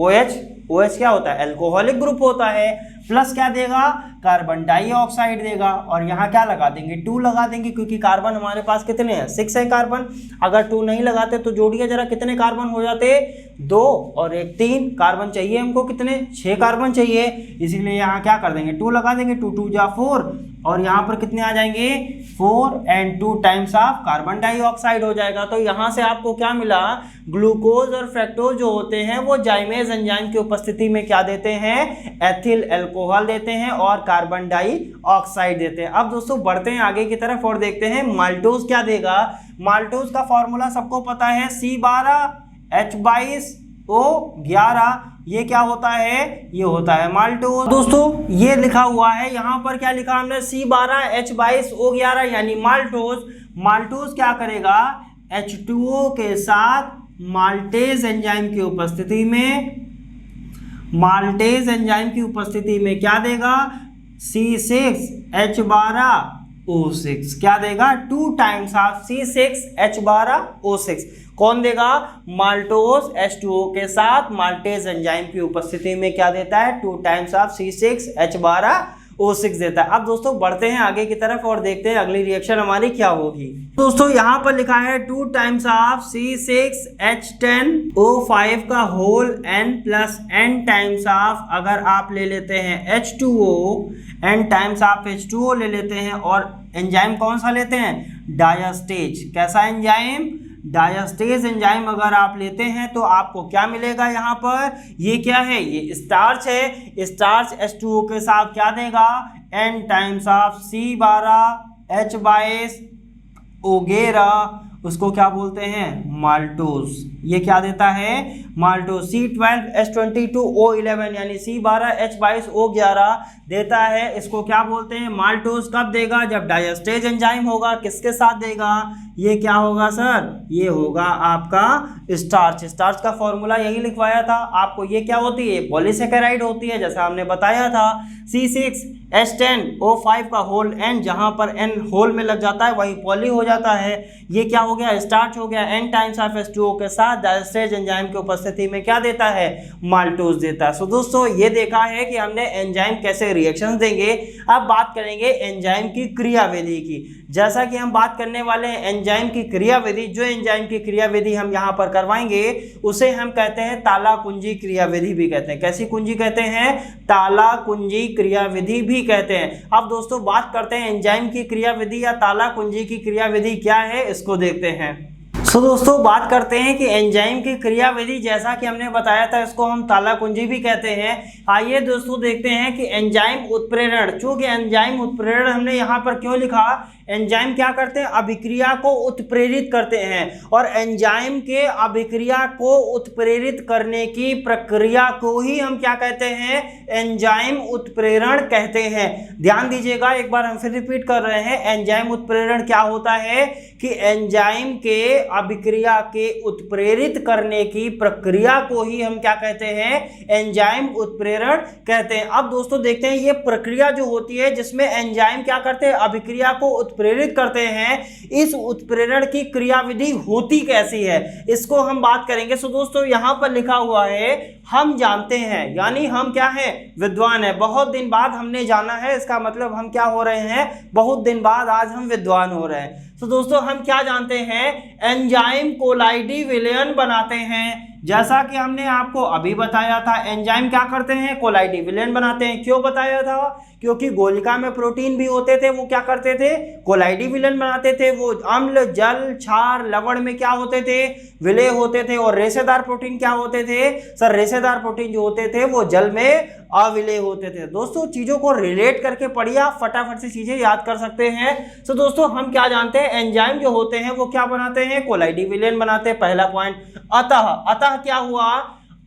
OH। OH क्या होता है? अल्कोहलिक ग्रुप होता है। प्लस क्या देगा? कार्बन डाइऑक्साइड देगा। और यहाँ क्या लगा देंगे? 2 लगा देंगे, क्योंकि कार्बन हमारे पास कितने हैं? 6 है कार्बन। अगर 2 नहीं लगाते तो जोड़िए जरा, कितने कार्बन हो जाते? 2 और 1 3 कार्बन चाहिए हमको। कितने? 6 कार्बन चाहिए। इसीलिए यहाँ क्या कर देंगे? 2 लगा देंगे। 2 2 जा 4 और यहाँ पर कितने आ जाएंगे? 4 and 2 times of carbon dioxide हो जाएगा। तो यहाँ से आपको क्या मिला? ग्लूकोज और फ्रैक्टोज जो होते हैं वो जाइमेज एंजाइम की उपस्थिति में क्या देते हैं? एथिल अल्कोहल देते हैं और कार्बन डाइऑक्साइड देते हैं। अब दोस्तों बढ़ते हैं आगे की तरफ और देखते हैं माल्टोज क्या देगा। माल्टोज का फॉर्मूला सबको पता है, C12H22O11। ये क्या होता है? ये होता है माल्टोज। दोस्तों ये लिखा हुआ है, यहाँ पर क्या लिखा हमने? C12H22O11 यानी माल्टोज। माल्टोज क्या करेगा? H2O के साथ माल्टेज एंजाइम की उपस्थिति में क्या देगा? C6H12O6 क्या देगा? 2 टाइम्स ऑफ C6H12O6 कौन देगा? माल्टोज H2O के साथ माल्टेज एंजाइम की उपस्थिति में क्या देता है? 2 टाइम्स ऑफ C6H12O6 देता है। अब दोस्तों बढ़ते हैं आगे की तरफ और देखते हैं अगली रिएक्शन हमारी क्या होगी। दोस्तों यहाँ पर लिखा है 2 टाइम्स ऑफ C6H10O5 का whole n plus n times of, अगर आप ले लेते हैं H2O, n times of H2O ले लेते हैं और एंजाइम कौन सा लेते हैं? डायस्टेज। कैसा एंजाइम? डायस्टेज एंजाइम अगर आप लेते हैं तो आपको क्या मिलेगा? यहाँ पर ये क्या है? ये स्टार्च है। स्टार्च H2O के साथ क्या देगा? n टाइम्स ऑफ C12H22 वगैरह, उसको क्या बोलते हैं? माल्टोज। ये क्या देता है माल्टोज। C12H22O11 यानी C12H22O11 देता है, इसको क्या बोलते हैं माल्टोज। कब देगा जब डायस्टेज एंजाइम होगा, किसके साथ देगा, ये क्या होगा सर, ये होगा आपका स्टार्च। स्टार्च का फॉर्मूला यही लिखवाया था आपको। ये क्या होती है पॉलीसेकेराइड होती है, जैसा हमने बताया था C6H10O5 का होल N, जहां पर N होल में लग जाता है वही पॉली हो जाता है। ये क्या हो गया स्टार्च हो गया। N टाइम्स ऑफ H2O के साथ डायस्टेज एंजाइम की उपस्थिति में क्या देता है माल्टोज देता है। सो दोस्तों ये देखा है कि हमने एंजाइम कैसे रिएक्शंस देंगे। अब बात करेंगे एंजाइम की क्रियाविधि की। जैसा कि हम बात करने वाले हैं एंजाइम की क्रियाविधि, जो एंजाइम की क्रियाविधि हम यहाँ पर करवाएंगे उसे हम कहते हैं ताला कुंजी क्रियाविधि भी कहते हैं। कैसी कुंजी कहते हैं, ताला कुंजी क्रियाविधि भी कहते हैं। अब दोस्तों बात करते हैं एंजाइम की क्रियाविधि या ताला कुंजी की क्रियाविधि क्या है, इसको देखते हैं। सो दोस्तों बात करते हैं कि एंजाइम की क्रियाविधि, जैसा कि हमने बताया था इसको हम ताला कुंजी भी कहते हैं। आइए दोस्तों देखते हैं कि एंजाइम उत्प्रेरण, चूंकि एंजाइम उत्प्रेरण हमने यहाँ पर क्यों लिखा, एंजाइम क्या करते हैं अभिक्रिया को उत्प्रेरित करते हैं, और एंजाइम के अभिक्रिया को उत्प्रेरित करने की प्रक्रिया को ही हम क्या कहते हैं एंजाइम उत्प्रेरण कहते हैं। ध्यान दीजिएगा, एक बार हम फिर रिपीट कर रहे हैं, एंजाइम उत्प्रेरण क्या होता है कि एंजाइम के अभिक्रिया के उत्प्रेरित करने की प्रक्रिया को ही हम क्या कहते हैं एंजाइम उत्प्रेरण कहते हैं। अब दोस्तों देखते हैं ये प्रक्रिया जो होती है जिसमें एंजाइम क्या करते हैं अभिक्रिया को उत्प्रेरित करते हैं, इस उत्प्रेरण की क्रियाविधि होती कैसी है इसको हम बात करेंगे। सो दोस्तों यहां पर लिखा हुआ है हम जानते हैं, यानी हम क्या है विद्वान है। बहुत दिन बाद हमने जाना है, इसका मतलब हम क्या हो रहे हैं बहुत दिन बाद आज हम विद्वान हो रहे हैं। तो दोस्तों हम क्या जानते हैं एंजाइम कोलाइडी विलयन बनाते हैं। जैसा कि हमने आपको अभी बताया था एंजाइम क्या करते हैं कोलाइडी विलयन बनाते हैं। क्यों बताया था, क्योंकि गोलिका में प्रोटीन भी होते थे, वो क्या करते थे कोलाइडी विलयन बनाते थे। वो अम्ल जल क्षार लवण में क्या होते थे विलय होते थे। और रेशेदार प्रोटीन क्या होते थे सर, रेशेदार प्रोटीन जो होते थे वो जल में अविलय होते थे। दोस्तों चीजों को रिलेट करके पढ़िए, आप फटाफट से चीजें याद कर सकते हैं। तो दोस्तों हम क्या जानते हैं एंजाइम जो होते हैं वो क्या बनाते हैं कोलाइडी विलयन बनाते हैं, पहला पॉइंट। अतः क्या हुआ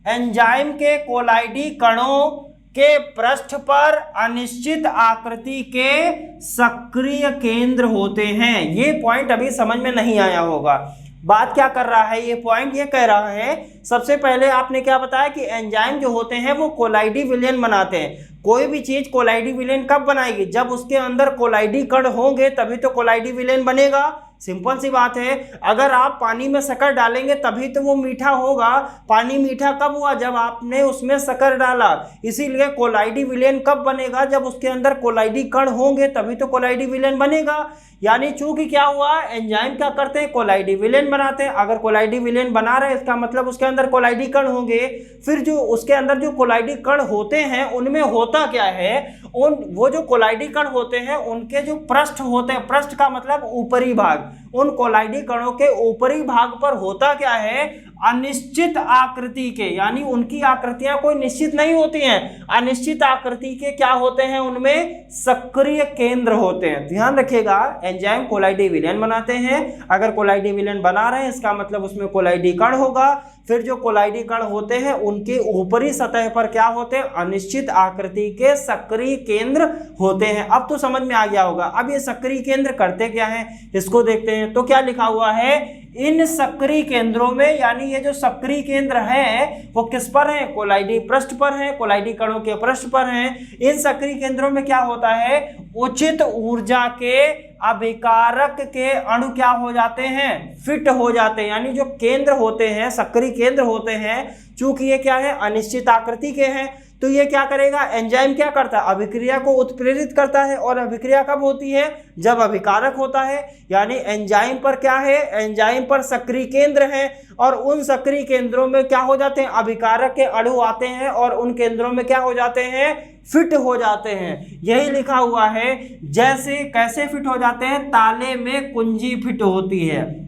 एंजाइम के कोलाइडी कणों के पृष्ठ पर अनिश्चित आकृति के सक्रिय केंद्र होते हैं। ये पॉइंट अभी समझ में नहीं आया होगा। बात क्या कर रहा है ये पॉइंट, ये कह रहा है सबसे पहले आपने क्या बताया कि एंजाइम जो होते हैं वो कोलाइडी विलयन बनाते हैं। कोई भी चीज कोलाइडी विलयन कब बनाएगी, जब उसके अंदर कोलाइडी कण होंगे तभी तो कोलाइडी विलयन बनेगा। सिंपल सी बात है, अगर आप पानी में शक्कर डालेंगे तभी तो वो मीठा होगा। पानी मीठा कब हुआ, जब आपने उसमें शक्कर डाला। इसीलिए कोलाइडी विलयन कब बनेगा, जब उसके अंदर कोलाइडी कण होंगे तभी तो कोलाइडी विलयन बनेगा। यानी चूंकि क्या हुआ एंजाइम क्या करते हैं कोलाइडी विलयन बनाते हैं। अगर कोलाइडी विलयन बना रहे इसका मतलब उसके अंदर कोलाइडी कण होंगे। फिर जो उसके अंदर जो कोलाइडी कण होते हैं उनमें होता क्या है, वो जो कोलाइडी कण होते हैं उनके जो पृष्ठ होते हैं, पृष्ठ का मतलब ऊपरी भाग, उन कोलाइडी कणों के ऊपरी भाग पर होता क्या है अनिश्चित आकृति के, यानी उनकी आकृतियां कोई निश्चित नहीं होती हैं, अनिश्चित आकृति के क्या होते हैं उनमें सक्रिय केंद्र होते हैं। ध्यान रखिएगा एंजाइम कोलाइडी विलयन बनाते हैं। अगर कोलाइडी विलयन बना रहे हैं इसका मतलब उसमें कोलाइडी कण होगा। फिर जो कोलाइडी कण होते हैं उनके ऊपरी सतह पर क्या होते हैं अनिश्चित आकृति के सक्रिय केंद्र होते हैं। अब तो समझ में आ गया होगा। अब ये सक्रिय केंद्र करते क्या है इसको देखते हैं। तो क्या लिखा हुआ है इन सक्रिय केंद्रों में, यानी ये जो सक्रिय केंद्र है वो किस पर है कोलाइडी पृष्ठ पर है, कोलाइडी कणों के पृष्ठ पर है। इन सक्रिय केंद्रों में क्या होता है उचित ऊर्जा के अभिकारक के अणु क्या हो जाते हैं फिट हो जाते हैं। यानी जो केंद्र होते हैं सक्रिय केंद्र होते हैं, चूंकि ये क्या है अनिश्चित आकृति के हैं, तो ये क्या करेगा एंजाइम क्या करता है अभिक्रिया को उत्प्रेरित करता है। और अभिक्रिया कब होती है जब अभिकारक होता है। यानी एंजाइम पर क्या है एंजाइम पर सक्रिय केंद्र है और उन सक्रिय केंद्रों में क्या हो जाते हैं अभिकारक के अणु आते हैं और उन केंद्रों में क्या हो जाते हैं फिट हो जाते हैं। यही लिखा हुआ है। जैसे कैसे फिट हो जाते हैं, ताले में कुंजी फिट होती है।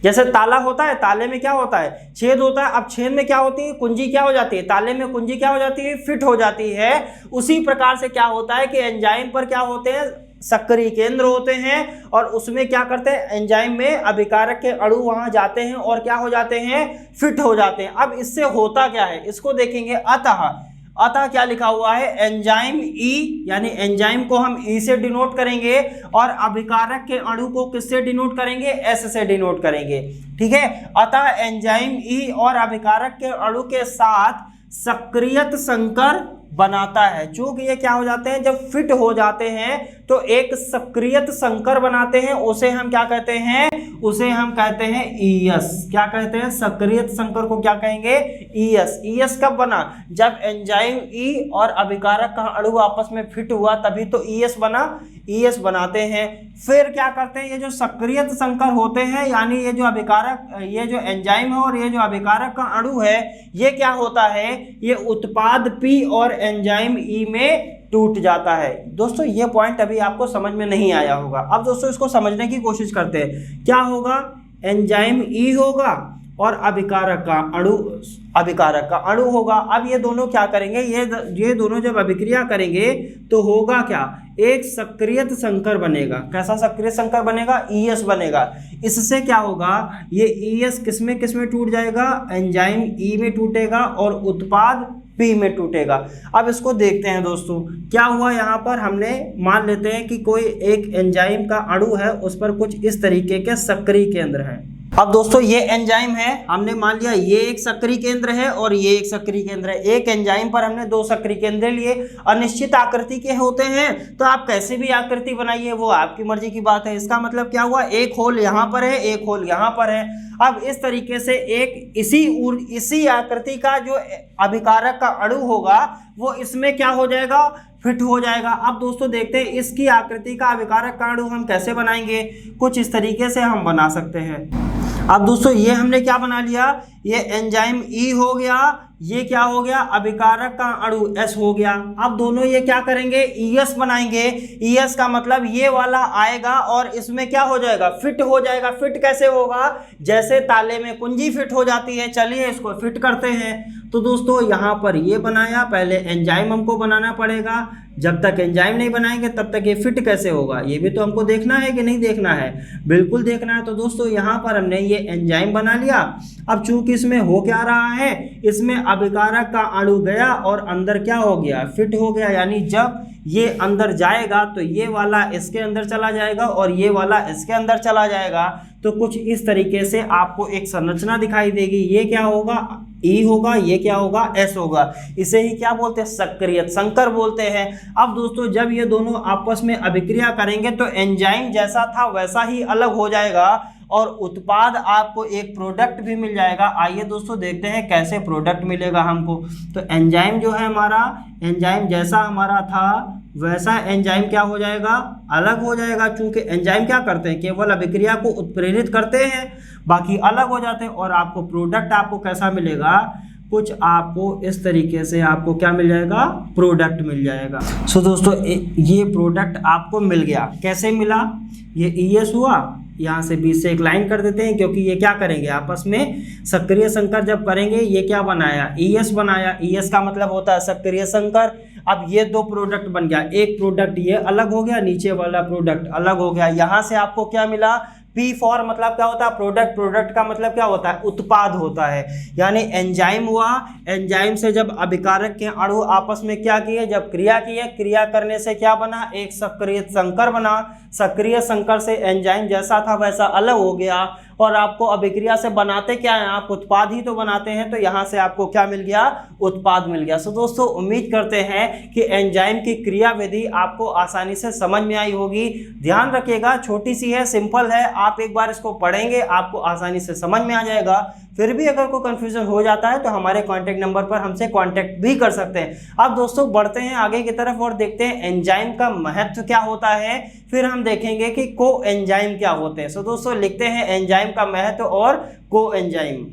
जैसे ताला होता है, ताले में क्या होता है छेद होता है। अब छेद में क्या होती है कुंजी क्या हो जाती है, ताले में कुंजी क्या हो जाती है फिट हो जाती है। उसी प्रकार से क्या होता है कि एंजाइम पर क्या होते हैं सक्रिय केंद्र होते हैं और उसमें क्या करते हैं, एंजाइम में अभिकारक के अणु वहां जाते हैं और क्या हो जाते हैं, फिट हो जाते हैं। अब इससे होता क्या है इसको देखेंगे। अतः क्या लिखा हुआ है, एंजाइम ई, यानी एंजाइम को हम ई से डिनोट करेंगे और अभिकारक के अणु को किससे डिनोट करेंगे, एस से डिनोट करेंगे। ठीक है, अतः एंजाइम ई और अभिकारक के अणु के साथ सक्रियत संकर बनाता है। चूंकि ये क्या हो जाते हैं, जब फिट हो जाते हैं तो एक सक्रियत संकर बनाते हैं, उसे हम क्या कहते हैं, उसे हम कहते हैं ईएस। क्या कहते हैं, सक्रियत संकर को क्या कहेंगे, ईएस। ईएस कब बना, जब एंजाइम ई और अभिकारक का अणु आपस में फिट हुआ तभी तो ईएस बना। ईएस बनाते हैं, फिर क्या करते हैं, ये जो सक्रियत संकर होते हैं, यानी ये जो अभिकारक, ये जो एंजाइम है और ये जो अभिकारक का अणु है, ये क्या होता है, ये उत्पाद पी और एंजाइम ई में टूट जाता है। दोस्तों ये पॉइंट अभी आपको समझ में नहीं आया होगा। अब दोस्तों इसको समझने की कोशिश करते हैं। क्या होगा, एंजाइम ई होगा और अभिकारक का अणु होगा। अब ये दोनों क्या करेंगे, ये दोनों जब अभिक्रिया करेंगे तो होगा क्या, एक सक्रियत संकर बनेगा। कैसा सक्रिय संकर बनेगा, ईएस बनेगा। इससे क्या होगा, ये ईएस किसमें टूट जाएगा, एंजाइम ई में टूटेगा और उत्पाद पी में टूटेगा। अब इसको देखते हैं दोस्तों, क्या हुआ यहाँ पर, हमने मान लेते हैं कि कोई एक एंजाइम का अणु है, उस पर कुछ इस तरीके के सक्रिय केंद्र हैं। अब दोस्तों ये एंजाइम है, हमने मान लिया ये एक सक्रिय केंद्र है और ये एक सक्रिय केंद्र है। एक एंजाइम पर हमने दो सक्रिय केंद्र लिए, अनिश्चित आकृति के होते हैं तो आप कैसे भी आकृति बनाइए, वो आपकी मर्जी की बात है। इसका मतलब क्या हुआ, एक होल यहाँ पर है, एक होल यहाँ पर है। अब इस तरीके से एक इसी आकृति का जो अभिकारक का अणु होगा वो इसमें क्या हो जाएगा, फिट हो जाएगा। अब दोस्तों देखते हैं इसकी आकृति का अभिकारक का अणु हम कैसे बनाएंगे। कुछ इस तरीके से हम बना सकते हैं। अब दोस्तों ये हमने क्या बना लिया, ये एंजाइम ई हो गया, ये क्या हो गया, अभिकारक का अणु एस हो गया। अब दोनों ये क्या करेंगे, ईएस बनाएंगे। ईएस का मतलब ये वाला आएगा और इसमें क्या हो जाएगा, फिट हो जाएगा। फिट कैसे होगा, जैसे ताले में कुंजी फिट हो जाती है। चलिए इसको फिट करते हैं। तो दोस्तों यहाँ पर ये बनाया, पहले एंजाइम हमको बनाना पड़ेगा। जब तक एंजाइम नहीं बनाएंगे तब तक ये फिट कैसे होगा, ये भी तो हमको देखना है कि नहीं देखना है, बिल्कुल देखना है। तो दोस्तों यहाँ पर हमने ये एंजाइम बना लिया। अब चूंकि इसमें हो क्या रहा है, इसमें अभिकारक का अणु गया और अंदर क्या हो गया, फिट हो गया। यानी जब ये अंदर जाएगा तो ये वाला इसके अंदर चला जाएगा और ये वाला इसके अंदर चला जाएगा। तो कुछ इस तरीके से आपको एक संरचना दिखाई देगी। ये क्या होगा, ई होगा, ये क्या होगा, एस होगा। इसे ही क्या बोलते हैं, सक्रियत संकर बोलते हैं। अब दोस्तों जब ये दोनों आपस में अभिक्रिया करेंगे तो एंजाइम जैसा था वैसा ही अलग हो जाएगा और उत्पाद आपको एक प्रोडक्ट भी मिल जाएगा। आइए दोस्तों देखते हैं कैसे प्रोडक्ट मिलेगा हमको। तो एंजाइम जो है हमारा, एंजाइम जैसा हमारा था वैसा एंजाइम क्या हो जाएगा, अलग हो जाएगा। चूंकि एंजाइम क्या करते हैं, केवल अभिक्रिया को उत्प्रेरित करते हैं, बाकी अलग हो जाते हैं। और आपको प्रोडक्ट आपको कैसा मिलेगा, कुछ आपको इस तरीके से आपको क्या मिल जाएगा, प्रोडक्ट मिल जाएगा। सो दोस्तों ये प्रोडक्ट आपको मिल गया। कैसे मिला, ये ईएस हुआ, यहाँ से बीच से एक लाइन कर देते हैं क्योंकि ये क्या करेंगे, आपस में सक्रिय संकर जब करेंगे, ये क्या बनाया, ईएस बनाया। ईएस का मतलब होता है सक्रिय संकर। अब ये दो प्रोडक्ट बन गया, एक प्रोडक्ट ये अलग हो गया, नीचे वाला प्रोडक्ट अलग हो गया। यहाँ से आपको क्या मिला, पी फॉर मतलब क्या होता है, प्रोडक्ट। प्रोडक्ट का मतलब क्या होता है, उत्पाद होता है। यानी एंजाइम हुआ, एंजाइम से जब अभिकारक के अणु आपस में क्या किए, जब क्रिया किए, क्रिया करने से क्या बना, एक सक्रिय संकर बना। सक्रिय संकर से एंजाइम जैसा था वैसा अलग हो गया। और आपको अभिक्रिया से बनाते क्या है, आप उत्पाद ही तो बनाते हैं। तो यहाँ से आपको क्या मिल गया, उत्पाद मिल गया। सो दोस्तों उम्मीद करते हैं कि एंजाइम की क्रिया विधि आपको आसानी से समझ में आई होगी। ध्यान रखिएगा, छोटी सी है, सिंपल है। आप एक बार इसको पढ़ेंगे आपको आसानी से समझ में आ जाएगा। फिर भी अगर कोई कंफ्यूजन हो जाता है तो हमारे कांटेक्ट नंबर पर हमसे कांटेक्ट भी कर सकते हैं। अब दोस्तों बढ़ते हैं आगे की तरफ और देखते हैं एंजाइम का महत्व क्या होता है। फिर हम देखेंगे कि को एंजाइम क्या होते हैं। सो दोस्तों लिखते हैं एंजाइम का महत्व और को एंजाइम।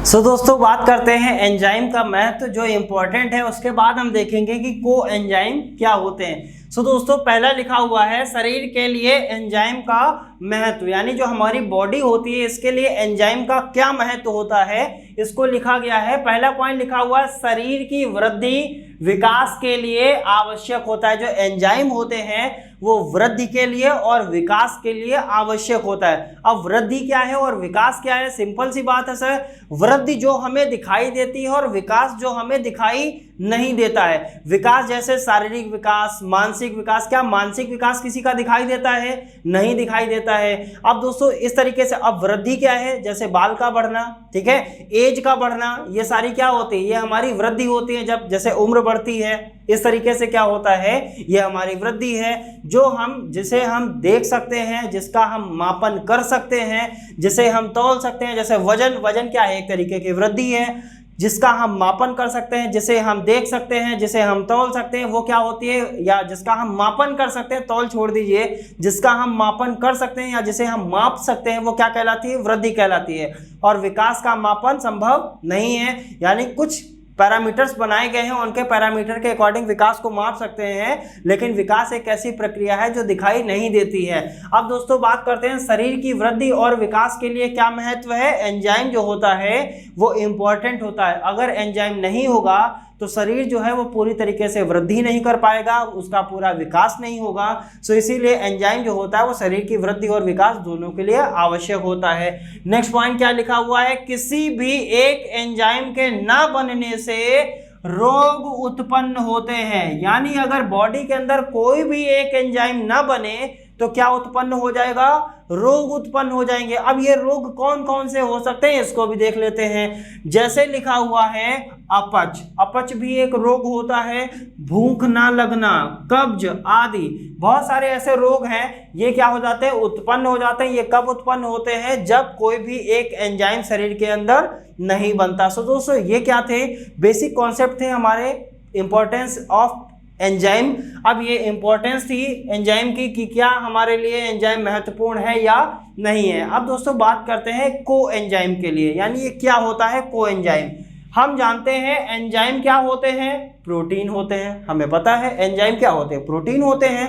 सो दोस्तों बात करते हैं एंजाइम का महत्व जो इम्पोर्टेंट है, उसके बाद हम देखेंगे कि को एंजाइम क्या होते हैं। सो दोस्तों पहला लिखा हुआ है शरीर के लिए एंजाइम का महत्व, यानी जो हमारी बॉडी होती है इसके लिए एंजाइम का क्या महत्व होता है, इसको लिखा गया है। पहला पॉइंट लिखा हुआ है शरीर की वृद्धि विकास के लिए आवश्यक होता है। जो एंजाइम होते हैं वो वृद्धि के लिए और विकास के लिए आवश्यक होता है। अब वृद्धि क्या है और विकास क्या है? सिंपल सी बात है सर, वृद्धि जो हमें दिखाई देती है और विकास जो हमें दिखाई नहीं देता है। विकास जैसे शारीरिक विकास, मानसिक विकास, क्या मानसिक विकास किसी का दिखाई देता है? नहीं दिखाई देता है। अब दोस्तों इस तरीके से अब वृद्धि क्या है? जैसे बाल का बढ़ना, ठीक है, एज का बढ़ना, ये सारी क्या होती है? ये हमारी वृद्धि होती है। जब जैसे उम्र बढ़ती है इस तरीके से क्या होता है? ये हमारी वृद्धि है। जिसे हम देख सकते हैं, जिसका हम मापन कर सकते हैं, जिसे हम तौल सकते हैं, जैसे वजन क्या है? एक तरीके की वृद्धि है। जिसका हम मापन कर सकते हैं, जिसे हम देख सकते हैं, जिसे हम तौल सकते हैं, वो क्या होती है? या जिसका हम मापन कर सकते हैं, तौल छोड़ दीजिए, जिसका हम मापन कर सकते हैं या जिसे हम माप सकते हैं वो क्या कहलाती है? वृद्धि कहलाती है। और विकास का मापन संभव नहीं है, यानी कुछ पैरामीटर्स बनाए गए हैं, उनके पैरामीटर के अकॉर्डिंग विकास को माप सकते हैं, लेकिन विकास एक ऐसी प्रक्रिया है जो दिखाई नहीं देती है। अब दोस्तों बात करते हैं शरीर की वृद्धि और विकास के लिए क्या महत्व है। एंजाइम जो होता है वो इंपॉर्टेंट होता है। अगर एंजाइम नहीं होगा तो शरीर जो है वो पूरी तरीके से वृद्धि नहीं कर पाएगा, उसका पूरा विकास नहीं होगा। सो इसीलिए एंजाइम जो होता है वो शरीर की वृद्धि और विकास दोनों के लिए आवश्यक होता है। नेक्स्ट पॉइंट क्या लिखा हुआ है? किसी भी एक एंजाइम के ना बनने से रोग उत्पन्न होते हैं। यानी अगर बॉडी के अंदर कोई भी एक एंजाइम ना बने तो क्या उत्पन्न हो जाएगा? रोग उत्पन्न हो जाएंगे। अब ये रोग कौन कौन से हो सकते हैं इसको भी देख लेते हैं। जैसे लिखा हुआ है अपच, अपच भी एक रोग होता है। भूख ना लगना, कब्ज आदि बहुत सारे ऐसे रोग हैं, ये क्या हो जाते हैं? उत्पन्न हो जाते हैं। ये कब उत्पन्न होते हैं? जब कोई भी एक एंजाइम शरीर के अंदर नहीं बनता। सो दोस्तों ये क्या थे? बेसिक कॉन्सेप्ट थे हमारे इंपॉर्टेंस ऑफ एंजाइम। अब ये इंपॉर्टेंस थी एंजाइम की कि क्या हमारे लिए एंजाइम महत्वपूर्ण है या नहीं है। अब दोस्तों बात करते हैं को एंजाइम के लिए, यानी ये क्या होता है को एंजाइम। हम जानते हैं एंजाइम क्या होते हैं? प्रोटीन होते हैं। हमें पता है एंजाइम क्या होते हैं? प्रोटीन होते हैं।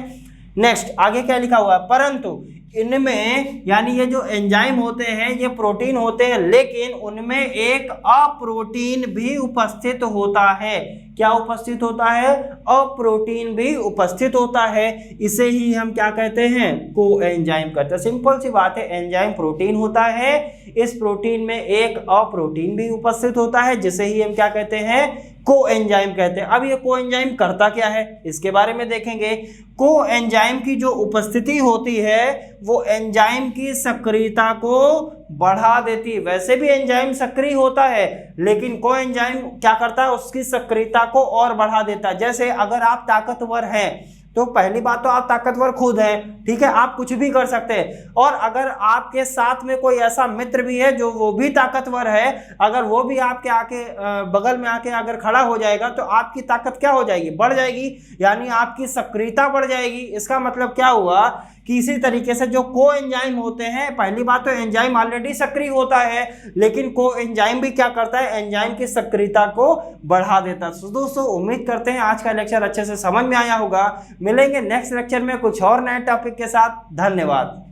नेक्स्ट आगे क्या लिखा हुआ है? परंतु इनमें, यानी ये जो एंजाइम होते हैं ये प्रोटीन होते हैं, लेकिन उनमें एक अप्रोटीन भी उपस्थित होता है। क्या उपस्थित होता है? अप्रोटीन भी उपस्थित होता है। इसे ही हम क्या कहते हैं? को एंजाइम कहते हैं। सिंपल सी बात है, एंजाइम प्रोटीन होता है, इस प्रोटीन में एक अप्रोटीन भी उपस्थित होता है, जिसे ही हम क्या कहते हैं? को एंजाइम कहते हैं। अब ये को एंजाइम करता क्या है इसके बारे में देखेंगे। को एंजाइम की जो उपस्थिति होती है वो एंजाइम की सक्रियता को बढ़ा देती है। वैसे भी एंजाइम सक्रिय होता है, लेकिन को एंजाइम क्या करता है? उसकी सक्रियता को और बढ़ा देता है। जैसे अगर आप ताकतवर हैं तो पहली बात तो आप ताकतवर खुद हैं, ठीक है, आप कुछ भी कर सकते हैं। और अगर आपके साथ में कोई ऐसा मित्र भी है जो वो भी ताकतवर है, अगर वो भी आपके आके बगल में आके अगर खड़ा हो जाएगा तो आपकी ताकत क्या हो जाएगी? बढ़ जाएगी, यानी आपकी सक्रियता बढ़ जाएगी। इसका मतलब क्या हुआ कि इसी तरीके से जो को एंजाइम होते हैं, पहली बात तो एंजाइम ऑलरेडी सक्रिय होता है, लेकिन को एंजाइम भी क्या करता है? एंजाइम की सक्रियता को बढ़ा देता है। तो दोस्तों उम्मीद करते हैं आज का लेक्चर अच्छे से समझ में आया होगा। मिलेंगे नेक्स्ट लेक्चर में कुछ और नए टॉपिक के साथ। धन्यवाद।